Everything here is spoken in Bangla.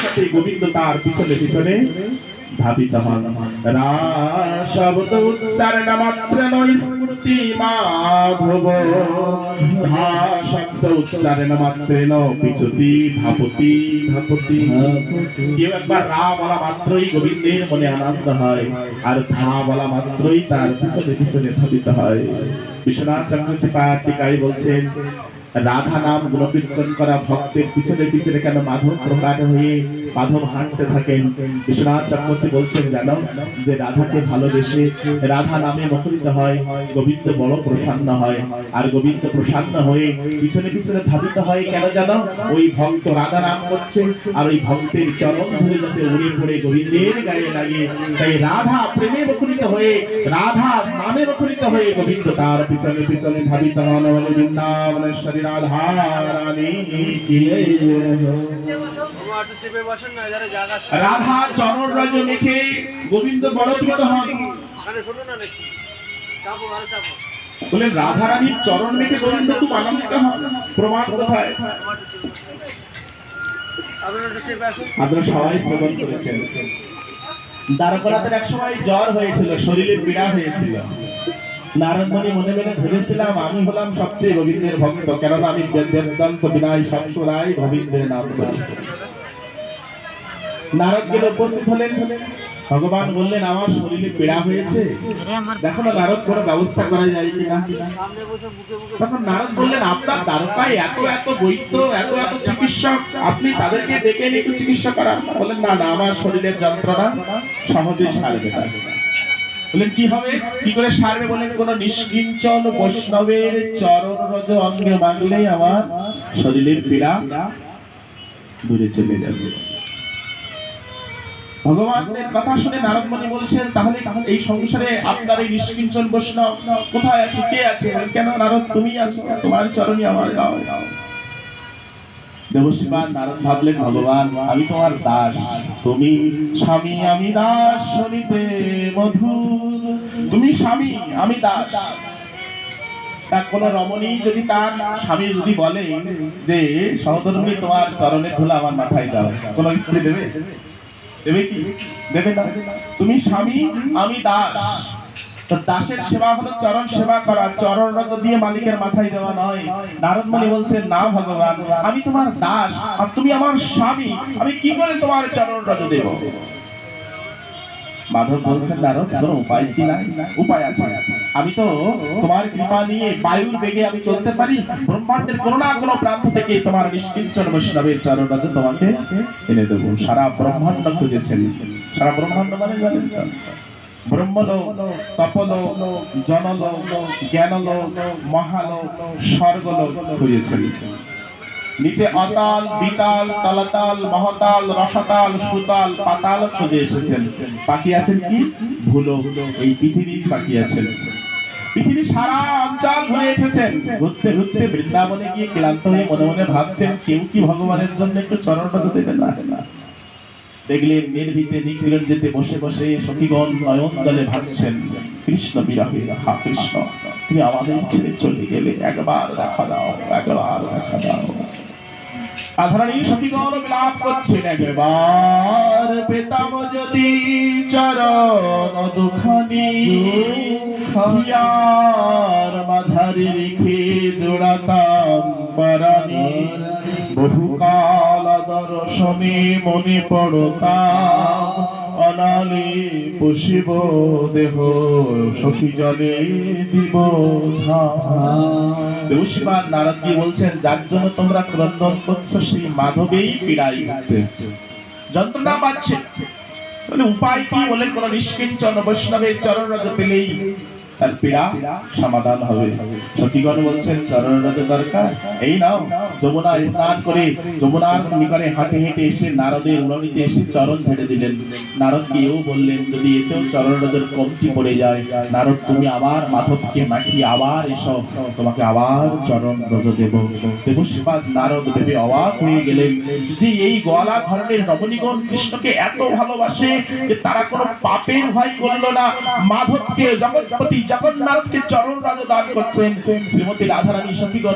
সাথে গোবিন্দ তার পিছনে পিছনে ধাবিত হন। রা শব্দ উচ্চারণ মাত্র নয় স্মৃতি মাধব, ধা শব্দ উচ্চারণ মাত্র পিছুতি ধাপতি ধাপতি। কেউ একবার রা বলা মাত্রই গোবিন্দের মনে আনন্দ হয়, আর ধা বলা মাত্রই তার পিছনে পিছনে ধাবিত হয়। বিশ্বনাথ চক্রবর্তী পাঠিকায় বলছেন, রাধা নাম গুণকীর্তন করা ভক্তের পিছনে পিছনে কেন মাধব প্রকাট হয়ে মাধব হাঁটতে থাকেন। বিশ্বনাথ চক্রবর্তী বলছেন, জানো যে রাধাকে ভালোবেসে রাধা নামে মুখরিত হয়, গোবিন্দ বড় প্রসন্ন হয়, আর গোবিন্দ প্রসন্ন হয়ে পিছনে পিছনে ধাবিত হয় কেন জানো? ওই ভক্ত রাধা নাম করছে, আর ওই ভক্তের চরণ ধরে যাতে উড়ে পড়ে গোবিন্দের গায়ে লাগে। তাই রাধা প্রেমে মুখরিত হয়ে, রাধা নামে মুখরিত হয়ে গোবিন্দ তার পিছনে পিছনে ধাবিত হন। বৃন্দাবনেশ্বরী রাধা রানী কি রাধা চরণ রজ মেখে গোবিন্দ বলকৃত হন। বলেন রাধা রানীর চরণ মেখে গোবিন্দ খুব আনন্দিত হন। প্রমাণ কোথায়? আপনারা সবাই শ্রবণ করেছেন, দ্বারকানাথের এক সময় জ্বর হয়েছিল, শরীরে পীড়া হয়েছিল। নারদমণি মনে মনে ভেবেছিলাম, আমি হলাম সবচেয়ে গোবিন্দের ভক্ত, কেননা আমি বেদান্ত বিনায় সবসময় গোবিন্দের নাম করি। নারদ গেলে উপস্থিত হলেন, ভগবান বললেন, আমার শরীরে পীড়া হয়েছে, দেখো না নারদ কোনো ব্যবস্থা করা যায় কিনা। তখন নারদ বললেন, আপনার দ্বারকায় এত এত বৈদ্য, এত এত চিকিৎসক, আপনি তাদেরকে ডেকে এনে একটু চিকিৎসা করান। বললেন, না না, আমার শরীরের যন্ত্রণা সহজে সারবে না। বলেন কি হবে, কি করে সারবে? বলেন, কোন নিষ্কিঞ্চন বৈষ্ণবের চরণ রজ অঙ্গে মাগলেই আমার শরীরের পীড়া দূরে চলে যাবে। ভগবানের কথা শুনে নারদমণি বলছেন, তাহলে এই সংসারে আপনার এই নিষ্কিঞ্চন বৈষ্ণব কোথায় আছে, কে আছে? কেন নারদ, তুমি আছো, তোমার চরণই আমার গাও। দেবশ্রীমান নারদ ভাবলেন, ভগবান আমি তোমার দাস, তুমি স্বামী আমি দাস, শুনিতে মধুর। তুমি স্বামী আমি দাস। তা কোন রমণী যদি তার স্বামী যদি বলে যে সহধর্মী তোমার চরণের ধুলা আমার মাথায় দাও, কোন স্ত্রী দেবে? দেবে কি? দেবে না। তুমি স্বামী আমি দাস, দাসের সেবা হলো চরণ সেবা করা, চরণ রজ দিয়ে মালিকের মাথায় দেওয়া নয়। নারদমণি বলছেন, না ভগবান, আমি তোমার দাস আর তুমি আমার স্বামী, আমি কি করে তোমার চরণ রজ দেব? মাধব বলছেন, নারদ কোনো উপায় কি নাই? উপায় আছে, আমি তো তোমার কৃপা নিয়ে বায়ুর বেগে আমি চলতে পারি, ব্রহ্মাণ্ডের কোনো না কোনো প্রান্ত থেকে তোমার নিষ্কিঞ্চন বৈষ্ণবের চরণ রজ তোমাকে এনে দেবো। সারা ব্রহ্মাণ্ড খুঁজেছেন, সারা ব্রহ্মাণ্ড মানে জানেন তো, ব্রহ্মলোক, তপলোক, জনলোক, জ্ঞানলোক, মহালোক, স্বর্গলোক খুঁজেছেন। নিচে অতাল, বিতাল, তলাতাল, মহাতাল, রসাতাল, সুতাল, পাতাল খুঁজে এসেছেন। বাকি আছেন কি? ভূলোক, এই পৃথিবী বাকি আছেন। পৃথিবী সারা অঞ্চল ঘুরে এসেছেন। ঘুরতে ঘুরতে বৃন্দাবনে গিয়ে ক্লান্ত হয়ে মনে মনে ভাবছেন, কেউ কি ভগবানের জন্য একটু চরণ রজ দেবে না? দেখলেন নির্ভীতে নিখিলের যেতে বসে বসে সখীগণ নয়ন জলে ভাবছেন, কৃষ্ণ বিরহে, হা কৃষ্ণ তুমি আমাদের ছেড়ে চলে গেলে, একবার দেখা দাও, একবার দেখা দাও। রাধারানী সখীগণ বিলাপ করছেন, একবার পেতাম যদি চরণ দুখানি, হিয়ার মাঝারি রেখে জোড়াতাম পরাণী, বহুকাল দর্শনে মনে পড়তাম, অনালে পুষিব দেহ সখী জলে দিব দেবশ্রীমান নারদজি বলছেন, যার জন্য তোমরা ক্রন্দন করছো সেই মাধবেই পীড়াই যন্ত্রণা পাচ্ছে। উপায় কি? বলে কোন নিষ্কিঞ্চন বৈষ্ণবের চরণ রজ পেলেই তার পীড়া সমাধান হবে। সখীগণ বলছেন, চরণ রজ দরকার, এই নাও। যমুনায় স্নান করে যমুনার নিকটে হাঁটে হেঁটে এসে নারদের উলনিতে এসে চরণ ঝেড়ে দিলেন। নারদকে এও বললেন, যদি এতেও চরণ রজের কমতি পড়ে যায়, নারদ তুমি আবার মাধবকে মাখিয়ে আবার এসো, তোমাকে আবার চরণ রজ দেব। দেবশ্রীপাদ নারদ ভেবে অবাক হয়ে গেলেন যে এই গোয়ালা ধরনের রমণীগণ কৃষ্ণকে এত ভালোবাসে যে তারা কোনো পাপের ভয় করলো না, মাধবকে জগৎপতি জগন্নাথকে চরণ রাজ দান করছেন। শ্রীমতী রাধারানী সখীগণ